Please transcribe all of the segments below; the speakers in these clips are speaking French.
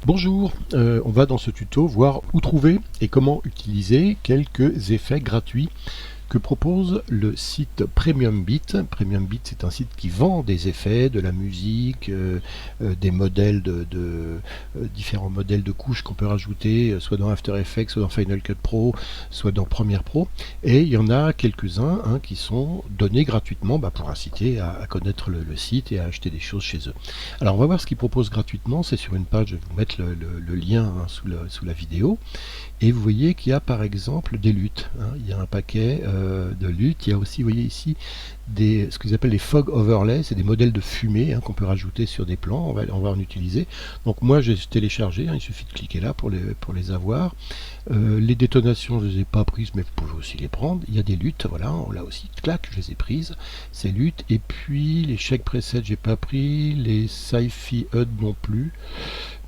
Bonjour, on va dans ce tuto voir où trouver et comment utiliser quelques effets gratuits que propose le site Premium Beat. Premium Beat, c'est un site qui vend des effets, de la musique, des modèles différents modèles de couches qu'on peut rajouter, soit dans After Effects, soit dans Final Cut Pro, soit dans Premiere Pro. Et il y en a quelques-uns qui sont donnés gratuitement pour inciter à connaître le site et à acheter des choses chez eux. Alors on va voir ce qu'ils proposent gratuitement. C'est sur une page, je vais vous mettre le lien sous la vidéo. Et vous voyez qu'il y a par exemple des luttes. Il y a un paquet de luttes. Il y a aussi, vous voyez ici, ce qu'ils appellent les fog overlays. C'est des modèles de fumée qu'on peut rajouter sur des plans. On va en utiliser. Donc moi j'ai téléchargé. Il suffit de cliquer là pour les avoir. Les détonations, je ne les ai pas prises, mais vous pouvez aussi les prendre. Il y a des luttes, voilà, là aussi, clac, je les ai prises, ces luttes. Et puis les shake presets, j'ai pas pris. Les sci-fi HUD non plus.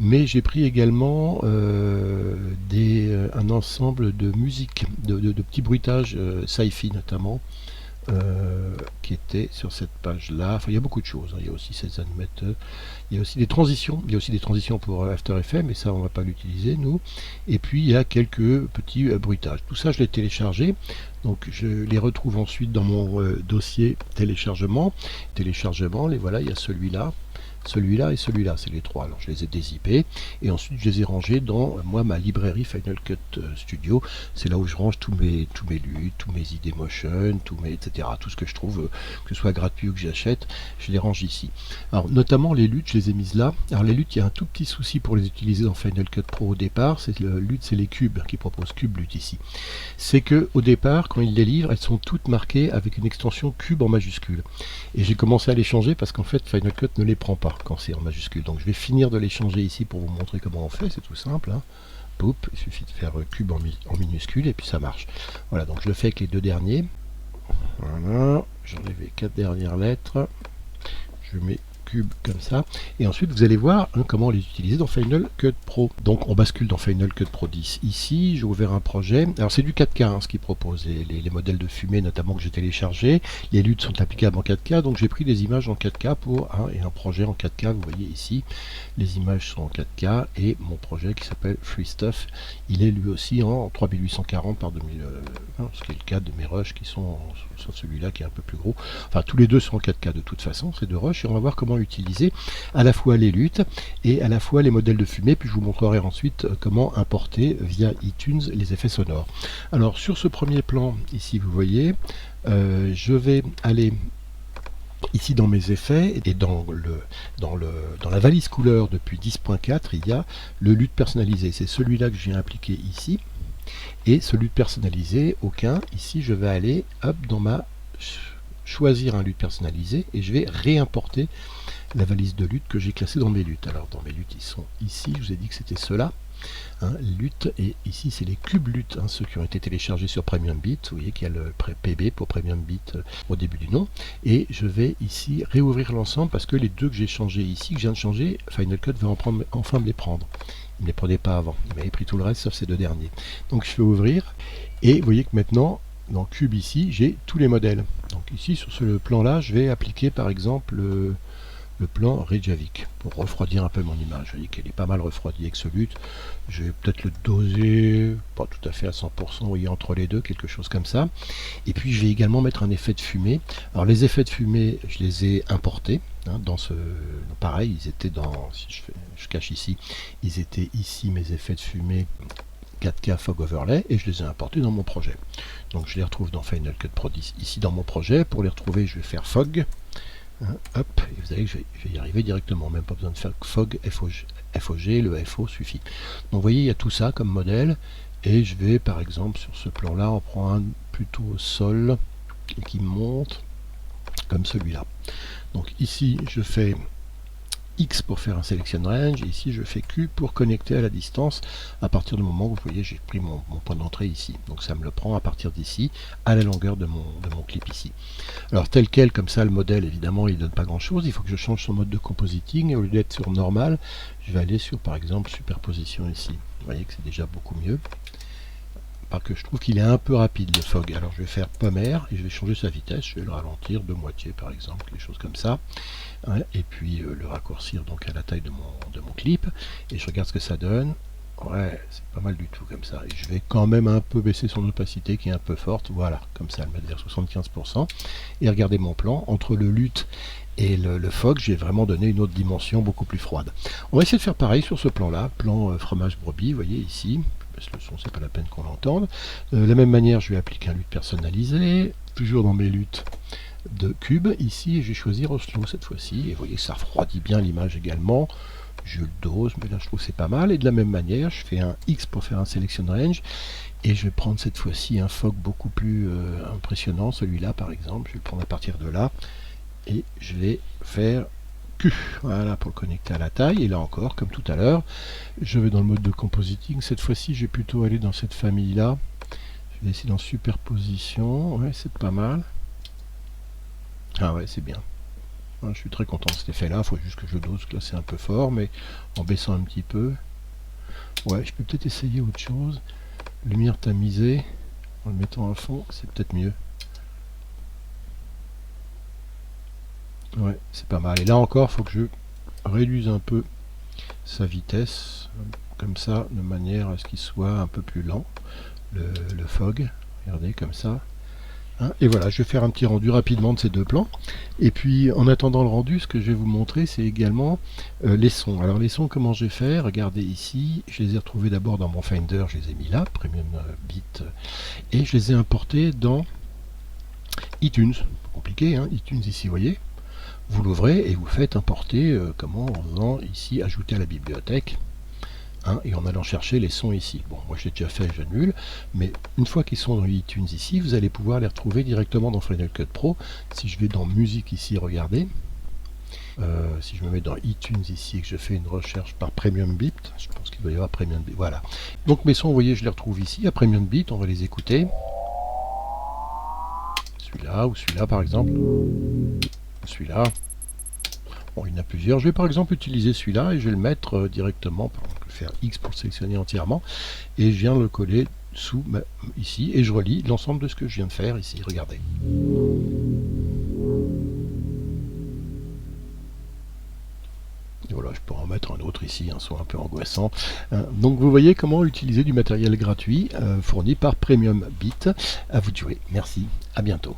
Mais j'ai pris également un ensemble de musique, de petits bruitages sci-fi notamment, qui étaient sur cette page là. Enfin, il y a beaucoup de choses, il y a aussi ces animateurs, il y a aussi des transitions pour After Effects, mais ça on va pas l'utiliser nous. Et puis il y a quelques petits bruitages. Tout ça je l'ai téléchargé, donc je les retrouve ensuite dans mon dossier téléchargement, les voilà. Il y a celui-là et celui-là, c'est les trois. Alors je les ai dézippés et ensuite je les ai rangés dans ma librairie Final Cut Studio. C'est là où je range tous mes luttes, tous mes ID Motion, etc. Tout ce que je trouve, que ce soit gratuit ou que j'achète, je les range ici. Alors notamment les luttes, je les ai mises là. Alors les luttes, il y a un tout petit souci pour les utiliser dans Final Cut Pro au départ. C'est les cubes qui proposent cube lutte ici. C'est que au départ, quand ils les livrent, elles sont toutes marquées avec une extension cube en majuscule. Et j'ai commencé à les changer parce qu'en fait Final Cut ne les prend pas quand c'est en majuscule. Donc je vais finir de les changer ici pour vous montrer comment on fait, c'est tout simple. Poup, il suffit de faire cube en minuscule et puis ça marche. Voilà, donc je le fais avec les deux derniers. Voilà, j'enlève les 4 dernières lettres. Je mets cube comme ça, et ensuite vous allez voir comment les utiliser dans Final Cut Pro. Donc on bascule dans Final Cut Pro 10 ici, j'ai ouvert un projet, alors c'est du 4K ce qu'il propose, les modèles de fumée notamment que j'ai téléchargé, les luttes sont applicables en 4K, donc j'ai pris des images en 4K et un projet en 4K, vous voyez ici, les images sont en 4K, et mon projet qui s'appelle Free Stuff, il est lui aussi en 3840 par 2000, ce qui est le cas de mes rushs qui sont sur celui-là qui est un peu plus gros, enfin tous les deux sont en 4K de toute façon, ces deux rushs, et on va voir comment utiliser à la fois les luttes et à la fois les modèles de fumée, puis je vous montrerai ensuite comment importer via iTunes les effets sonores. Alors sur ce premier plan ici vous voyez, je vais aller ici dans mes effets et dans la valise couleur depuis 10.4 il y a le lutte personnalisé, c'est celui-là que je viens appliquer ici, et ce lutte personnalisé aucun, ici je vais aller choisir un lutte personnalisé et je vais réimporter la valise de lutte que j'ai classée dans mes luttes. Alors dans mes luttes ils sont ici, je vous ai dit que c'était ceux-là, lutte, et ici c'est les cubes luttes, ceux qui ont été téléchargés sur Premium Beat. Vous voyez qu'il y a le PB pour Premium Beat au début du nom, et je vais ici réouvrir l'ensemble parce que les deux que j'ai changés ici, que je viens de changer, Final Cut va enfin me les prendre. Il ne me les prenait pas avant, il m'avait pris tout le reste sauf ces deux derniers. Donc je vais ouvrir, et vous voyez que maintenant dans Cube ici j'ai tous les modèles. Donc ici sur ce plan là je vais appliquer par exemple le plan Reykjavik pour refroidir un peu mon image. Vous voyez qu'elle est pas mal refroidie avec ce lutte. Je vais peut-être le doser, pas tout à fait à 100%, vous voyez, entre les deux, quelque chose comme ça. Et puis je vais également mettre un effet de fumée. Alors les effets de fumée, je les ai importés. Pareil, ils étaient dans, si je cache ici, ils étaient ici mes effets de fumée 4K Fog Overlay, et je les ai importés dans mon projet. Donc je les retrouve dans Final Cut Pro 10 ici dans mon projet. Pour les retrouver, je vais faire Fog. Hop, et vous savez que je vais y arriver directement, même pas besoin de faire Fog, FOG, le FO suffit. Donc vous voyez, il y a tout ça comme modèle, et je vais par exemple sur ce plan là, on prend un plutôt au sol, et qui monte, comme celui-là. Donc ici, je fais X pour faire un selection range, et ici je fais Q pour connecter à la distance à partir du moment où vous voyez j'ai pris mon point d'entrée ici. Donc ça me le prend à partir d'ici à la longueur de mon clip ici. Alors tel quel, comme ça le modèle évidemment il donne pas grand chose, il faut que je change son mode de compositing, et au lieu d'être sur normal, je vais aller sur par exemple superposition ici. Vous voyez que c'est déjà beaucoup mieux. parce que je trouve qu'il est un peu rapide le fog. Alors je vais faire pommaire et je vais changer sa vitesse, je vais le ralentir de moitié par exemple, des choses comme ça. Ouais, et puis le raccourcir donc à la taille de mon clip, et je regarde ce que ça donne. Ouais, c'est pas mal du tout comme ça. Et je vais quand même un peu baisser son opacité qui est un peu forte. Voilà, comme ça, le mettre vers 75%. Et regardez mon plan. Entre le luth et le fog, j'ai vraiment donné une autre dimension beaucoup plus froide. On va essayer de faire pareil sur ce plan-là. Plan fromage brebis, vous voyez ici. Je baisse le son, c'est pas la peine qu'on l'entende. De la même manière, je vais appliquer un luth personnalisé. Toujours dans mes luths de cube ici, et je vais choisir Oslo cette fois-ci, et vous voyez que ça refroidit bien l'image également. Je le dose, mais là je trouve que c'est pas mal, et de la même manière je fais un X pour faire un selection range, et je vais prendre cette fois-ci un fog beaucoup plus impressionnant, celui-là par exemple, je vais le prendre à partir de là, et je vais faire Q, voilà, pour le connecter à la taille. Et là encore, comme tout à l'heure, je vais dans le mode de compositing. Cette fois-ci je vais plutôt aller dans cette famille là, je vais essayer dans superposition, ouais c'est pas mal. Ah ouais, c'est bien. Je suis très content de cet effet là, il faut juste que je dose, que là c'est un peu fort, mais en baissant un petit peu. Ouais, je peux peut-être essayer autre chose. Lumière tamisée, en le mettant à fond, c'est peut-être mieux. Ouais, c'est pas mal. Et là encore, il faut que je réduise un peu sa vitesse, comme ça, de manière à ce qu'il soit un peu plus lent, le fog. Regardez, comme ça. Et voilà, je vais faire un petit rendu rapidement de ces deux plans. Et puis, en attendant le rendu, ce que je vais vous montrer, c'est également les sons. Alors, les sons, comment j'ai fait? Regardez ici, je les ai retrouvés d'abord dans mon Finder, je les ai mis là, Premium Beat, et je les ai importés dans iTunes. Pas compliqué, hein, iTunes ici, vous voyez. Vous l'ouvrez et vous faites importer, comment? En faisant ici, ajouter à la bibliothèque. Et en allant chercher les sons ici. Bon, moi je l'ai déjà fait, j'annule, mais une fois qu'ils sont dans iTunes ici, vous allez pouvoir les retrouver directement dans Final Cut Pro. Si je vais dans musique ici, regardez, si je me mets dans iTunes ici et que je fais une recherche par Premium Beat, je pense qu'il va y avoir Premium Beat, voilà. Donc mes sons, vous voyez, je les retrouve ici à Premium Beat, on va les écouter. Celui-là ou celui-là par exemple. Celui-là. Bon, il y en a plusieurs. Je vais par exemple utiliser celui-là et je vais le mettre directement, je vais faire X pour le sélectionner entièrement, et je viens le coller sous ici, et je relis l'ensemble de ce que je viens de faire ici, regardez. Et voilà, je pourrais en mettre un autre ici, un son un peu angoissant. Donc vous voyez comment utiliser du matériel gratuit fourni par Premium Beat. À vous de jouer. Merci, à bientôt.